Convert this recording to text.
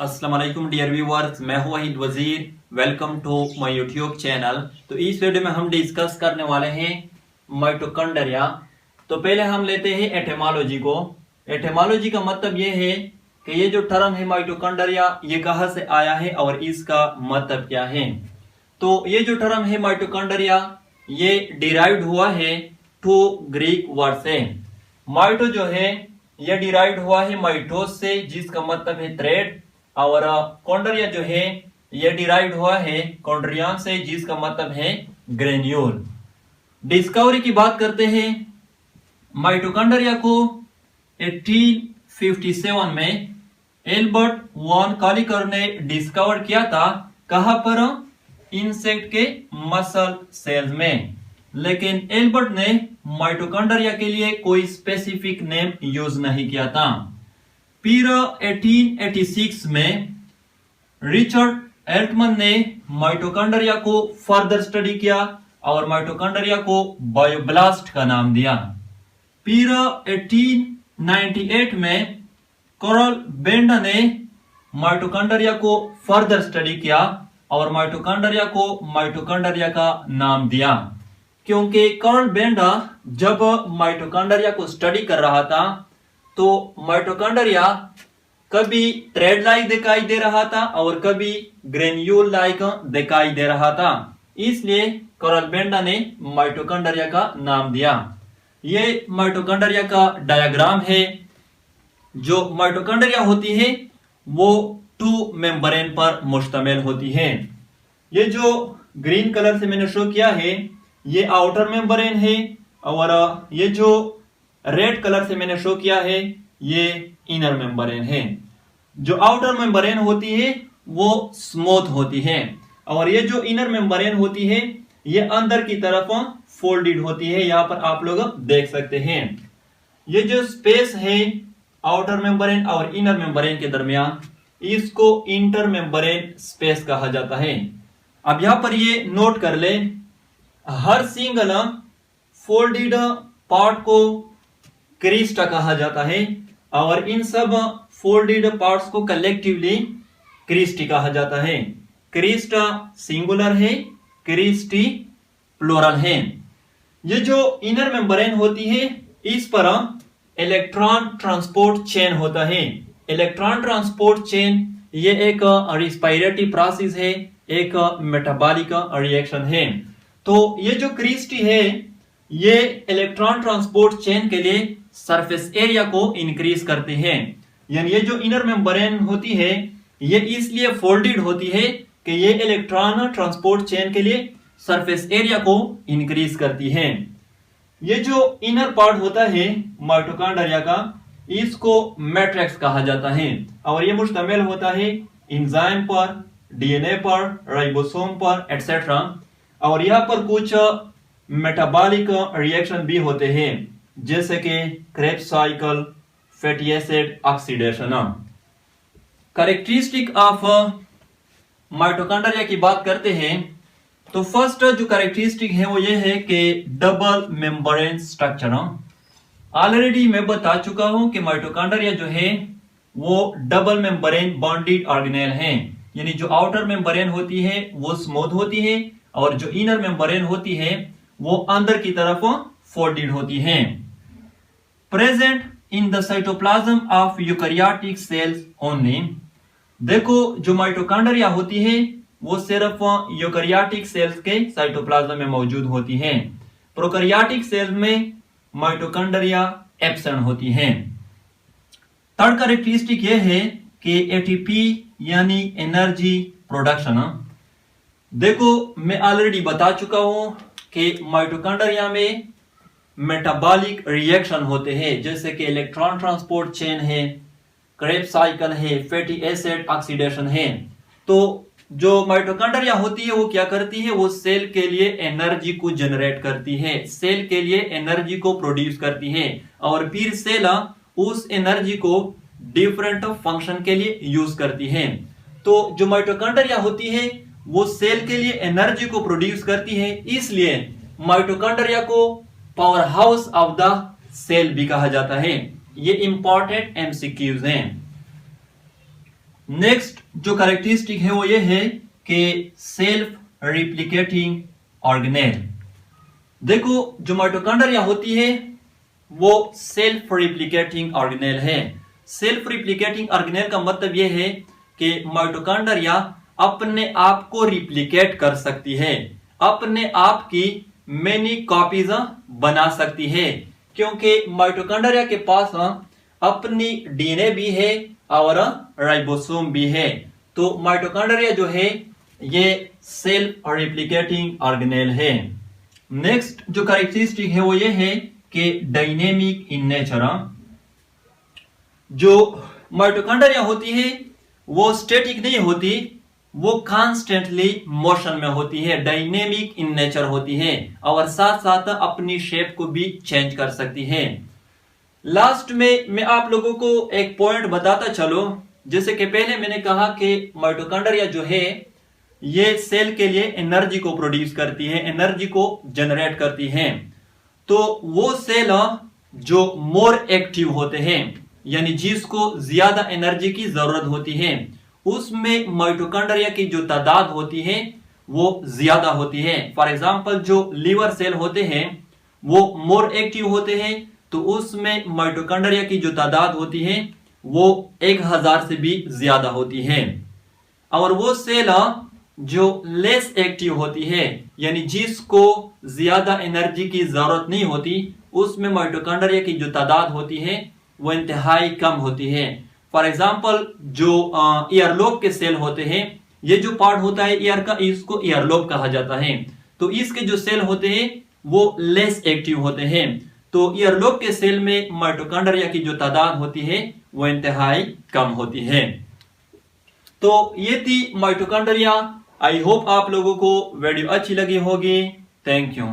अस्सलाम वालेकुम dear viewers, मैं हूं Waheed Wazir. Welcome to my YouTube channel. तो इस वीडियो में हम डिस्कस करने वाले हैं माइटोकॉन्ड्रिया। तो पहले हम लेते हैं एटिमोलॉजी को। एटिमोलॉजी का मतलब ये है कि ये जो टर्म है माइटोकॉन्ड्रिया, ये कहाँ से आया है और इसका मतलब क्या है। तो ये जो टर्म है माइटोकॉन्ड्रिया, ये डिराइव्ड हुआ है टू ग्रीक वर्ड से। माइटो जो है ये डिराइव्ड हुआ है माइटोस से, जिसका मतलब है थ्रेड, और कॉन्ड्रिया जो है ये डिराइव्ड हुआ है कॉन्ड्रियन से, जिसका मतलब है ग्रेन्यूल। डिस्कवरी की बात करते हैं। माइटोकॉन्ड्रिया को 1857 में एल्बर्ट वॉन कॉलिकर ने डिस्कवर किया था। कहां पर? इंसेक्ट के मसल सेल्स में। लेकिन एल्बर्ट ने माइटोकॉन्ड्रिया के लिए कोई स्पेसिफिक नेम यूज नहीं किया था। फिर 1886 में रिचर्ड एल्टमन ने माइटोकॉन्ड्रिया को फर्दर स्टडी किया और माइटोकॉन्ड्रिया को बायोब्लास्ट का नाम दिया। फिर 1898 में कार्ल बेंडा ने माइटोकॉन्ड्रिया को फर्दर स्टडी किया और माइटोकॉन्ड्रिया को माइटोकॉन्ड्रिया का नाम दिया, क्योंकि कार्ल बेंडा जब माइटोकॉन्ड्रिया को स्टडी कर रहा था तो माइटोकॉन्ड्रिया कभी थ्रेड लाइक दिखाई दे रहा था और कभी ग्रेन्यूल लाइक दिखाई दे रहा था। इसलिए कार्ल बेंडा ने माइटोकॉन्ड्रिया का नाम दिया। ये माइटोकॉन्ड्रिया का डायग्राम है। जो माइटोकॉन्ड्रिया होती है वो टू मेम्ब्रेन पर मुश्तमिल होती है। ये जो ग्रीन कलर से मैंने शो किया है ये आउटर मेम्ब्रेन है, और ये जो रेड कलर से मैंने शो किया है ये इनर मेम्ब्रेन है। जो आउटर मेम्ब्रेन होती है वो स्मूथ होती है, और ये जो इनर मेम्ब्रेन होती है ये अंदर की तरफ फोल्डेड होती है। यहां पर आप लोग देख सकते हैं। ये जो स्पेस है आउटर मेम्ब्रेन और इनर मेम्ब्रेन के दरमियान, इसको इंटर मेम्ब्रेन स्पेस कहा जाता है। अब यहां पर ये नोट कर ले, हर सिंगल फोल्डेड पार्ट को क्रिस्टा कहा जाता है, और इन सब फोल्डेड पार्ट्स को कलेक्टिवली क्रिस्टी कहा जाता है। क्रिस्टा सिंगुलर है, क्रिस्टी प्लूरल है। ये जो इनर मेम्ब्रेन होती है इस पर इलेक्ट्रॉन ट्रांसपोर्ट चेन होता है। इलेक्ट्रॉन ट्रांसपोर्ट चेन ये एक रिस्पायरेटरी प्रोसेस है, एक मेटाबॉलिक रिएक्शन है। तो ये जो क्रिस्टी है ये इलेक्ट्रॉन ट्रांसपोर्ट चेन के लिए सरफेस एरिया को इंक्रीज करते हैं। यानी ये जो इनर मेम्ब्रेन होती है ये इसलिए फोल्डेड होती है कि ये इलेक्ट्रॉन ट्रांसपोर्ट चेन के लिए सरफेस एरिया को इंक्रीज करती है। ये जो इनर पार्ट होता है माइटोकॉन्ड्रिया का, इसको मैट्रिक्स कहा जाता है, और ये मुश्तमिल होता है एंजाइम पर, डीएनए पर, राइबोसोम पर एटसेट्रा। और यहाँ पर कुछ मेटाबॉलिक रिएक्शन भी होते हैं, जैसे कि Krebs cycle, fatty acid oxidation. Characteristic of mitochondria की बात करते हैं तो फर्स्ट जो कैरेक्टरिस्टिक है वो ये है कि डबल मेम्ब्रेन स्ट्रक्चर। ऑलरेडी मैं बता चुका हूं कि माइटोकॉन्ड्रिया जो है वो डबल मेम्ब्रेन बॉन्डेड ऑर्गेनेल है। यानी जो आउटर मेम्ब्रेन होती है वो स्मूथ होती है, और जो इनर मेम्ब्रेन होती है वो अंदर की तरफ फोल्डेड होती है। Present in the cytoplasm of eukaryotic cells only. देखो जो माइटोकॉन्ड्रिया होती है वो सिर्फ यूकैरियोटिक सेल्स के साइटोप्लाज्म में मौजूद होती है। प्रोकैरियोटिक सेल्स में माइटोकॉन्ड्रिया एब्सेंट होती है। थर्ड कैरेक्टरिस्टिक ये है कि एटीपी यानी एनर्जी प्रोडक्शन। देखो मैं ऑलरेडी बता चुका हूं कि माइटोकॉन्ड्रिया में मेटाबॉलिक रिएक्शन होते हैं, जैसे कि इलेक्ट्रॉन ट्रांसपोर्ट चेन है, क्रेब्स साइकिल है, फैटी एसिड ऑक्सीडेशन है। तो जो माइटोकॉन्ड्रिया होती है वो क्या करती है, वो सेल के लिए एनर्जी को जनरेट करती है, सेल के लिए एनर्जी को प्रोड्यूस करती है, और फिर सेल उस एनर्जी को डिफरेंट फंक्शन के लिए यूज करती है। तो जो माइटोकॉन्ड्रिया होती है वो सेल के लिए एनर्जी को प्रोड्यूस करती है, इसलिए माइटोकॉन्ड्रिया को power house of the cell भी कहा जाता है। ये इंपॉर्टेंट एमसीक्यूज हैं। नेक्स्ट जो कैरेक्टरिस्टिक है वो ये है कि सेल्फ रिप्लिकेटिंग ऑर्गेनेल। देखो जो माइटोकॉन्ड्रिया होती है वो सेल्फ रिप्लिकेटिंग ऑर्गेनेल है। सेल्फ रिप्लिकेटिंग ऑर्गेनेल का मतलब यह है कि माइटोकॉन्ड्रिया अपने आप को रिप्लिकेट कर सकती है, अपने आप की मेनी कॉपीज बना सकती है, क्योंकि माइटोकॉन्ड्रिया के पास अपनी डीएनए भी है और राइबोसोम भी है। तो माइटोकॉन्ड्रिया जो है ये सेल्फ रिप्लिकेटिंग ऑर्गेनेल है। नेक्स्ट जो कैरेक्टरिस्टिक है वो ये है कि डायनेमिक इन नेचर। जो माइटोकॉन्ड्रिया होती है वो स्टैटिक नहीं होती, वो कॉन्स्टेंटली मोशन में होती है, डायनेमिक इन नेचर होती है और साथ साथ अपनी शेप को भी चेंज कर सकती है। लास्ट में मैं आप लोगों को एक पॉइंट बताता चलो, जैसे कि पहले मैंने कहा कि माइटोकॉन्ड्रिया जो है ये सेल के लिए एनर्जी को प्रोड्यूस करती है, एनर्जी को जनरेट करती है। तो वो सेल जो मोर एक्टिव होते हैं, यानी जिसको ज्यादा एनर्जी की जरूरत होती है, उसमें माइटोकॉन्ड्रिया की जो तादाद होती है वो ज्यादा होती है। फॉर एग्जांपल जो लीवर सेल होते हैं वो मोर एक्टिव होते हैं, तो उसमें माइटोकॉन्ड्रिया की जो तादाद होती है वो 1000 से भी ज्यादा होती है। और वो सेल जो लेस एक्टिव होती है, यानी जिसको ज्यादा एनर्जी की जरूरत नहीं होती, उसमें माइटोकॉन्ड्रिया की जो तादाद होती है वो इंतहाई कम होती है। फॉर एग्जाम्पल जो ईयरलोब के सेल होते हैं, ये जो पार्ट होता है ईयर का, इसको ईयरलोब कहा जाता है। तो इसके जो सेल होते हैं वो लेस एक्टिव होते हैं। तो ईयरलोब के सेल में माइटोकॉन्ड्रिया की जो तादाद होती है वो इंतहाई कम होती है। तो ये थी माइटोकॉन्ड्रिया। आई होप आप लोगों को वीडियो अच्छी लगी होगी। Thank you.